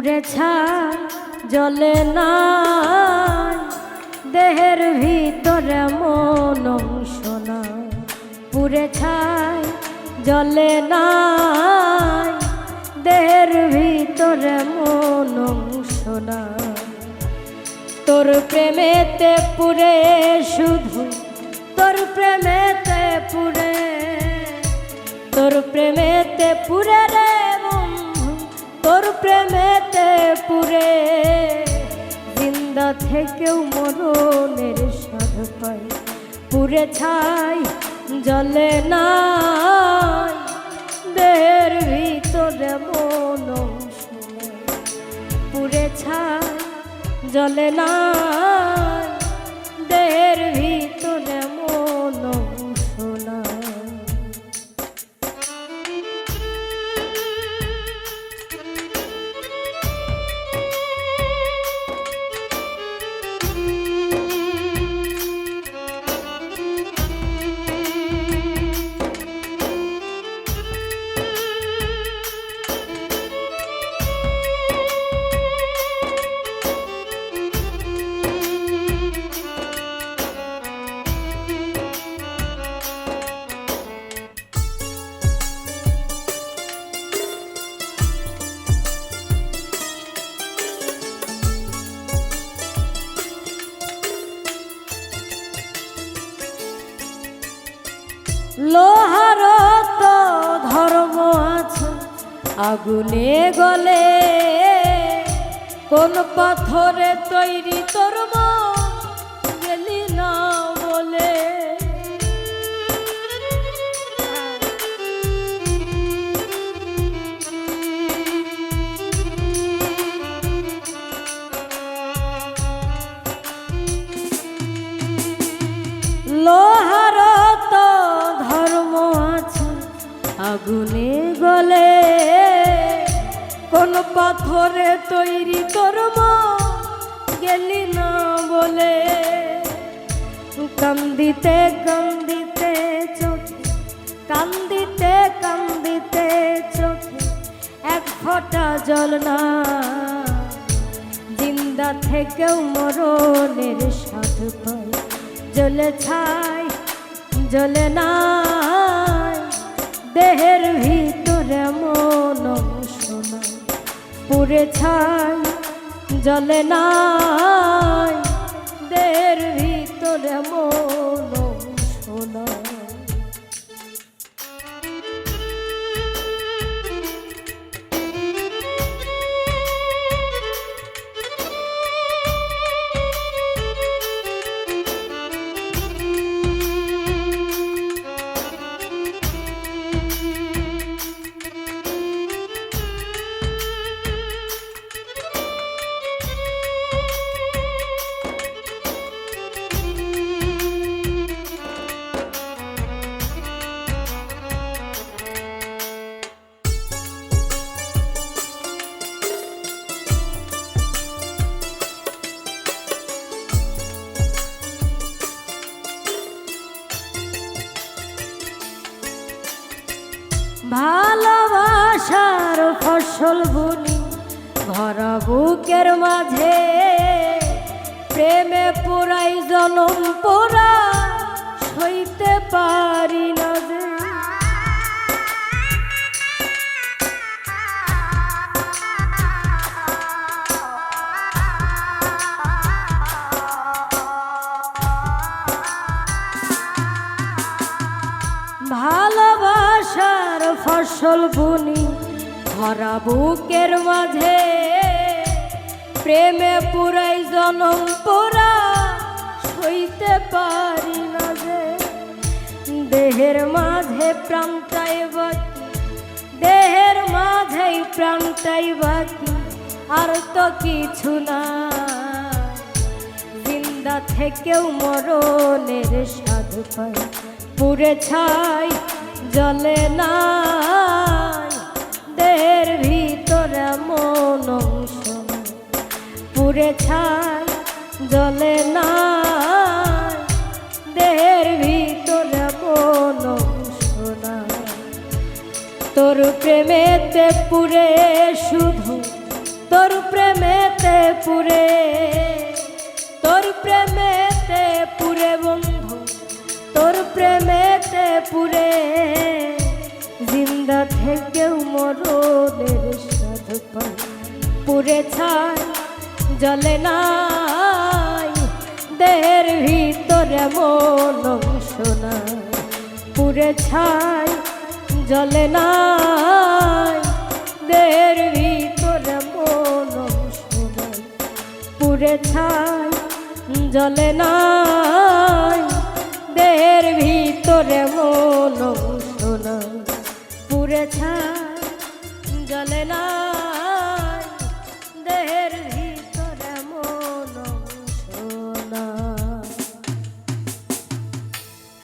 পুরে ছাই জ্বলে না দেহের ভিতরে মন অংশ না, পুরে ছাই জ্বলে না দেহের ভিতরে মন অংশ না। তোর প্রেমেতে পুরে শুধু তোর প্রেমেতে পুরে, তোর প্রেমেতে পুরে রে বন্ধু, তোর প্রেমেতে পুরে জিন্দা থেকেও মরণের স্বাদ পাই। পুরে ছাই জ্বলে না দেহের ভিতরে মন অংশ না, পুরে ছাই জ্বলে না দেহের ভিতরে মন অংশ না। লোহার তো ধর্ম আছে আগুনে গলে, কোন পাথরে তৈরি তোর মন গেলি না বলে। লোহার তো ধর্ম আছে আগুনে গলে, কোন পাথরে তৈরি তোর মন গেলি না বলে। কান্দিতে কান্দিতে চোখে, কান্দিতে কান্দিতে চোখে এক ফোঁটা জল না, জিন্দা থেকেও মরণের স্বাদ পাই। জ্বলে ছাই জ্বলে না দেহের ভিতরে মন অংশ না, পুরে ছাই জ্বলে না দেহের ভিতরে মন অংশ না। ভালোবাসার ফসল বুনি ভরা বুকের মাঝে, প্রেমে পুরাই জনম পোড়া সইতে পারি না যে। ভালোবাসার ফসল বুনি ভরা বুকের মাঝে, প্রেমে পুরাই জনম পোড়া সইতে পারি না যে। দেহের মাঝে প্রাণটাই বাকি, দেহের মাঝেই প্রাণটাই বাকি, আর তো কিছু না। জিন্দা থেকেও মরণের স্বাদ পাই। পুরে ছাই জ্বলে না দেহের ভিতরে মন অংশ না, পুরে ছাই জ্বলে না দেহের ভিতরে মন অংশ না। তোর প্রেমেতে পুরে শুধু তোর প্রেমেতে পুরে, তোর প্রেমেতে পুরে বন্ধু, তোর প্রেমেতে পুরে, জিন্দা থেকেও মরণের স্বাদ পাই। পুরে ছাই জ্বলে নাই, দেহের ভিতরে মন অংশ নাই। পুরে ছাই জ্বলে নাই, দেহের ভিতরে মন অংশ নাই। পুরে ছাই জ্বলে নাই, দেহের ভিতরে মন অংশ নাই। পুরে ছাই জ্বলে নাই।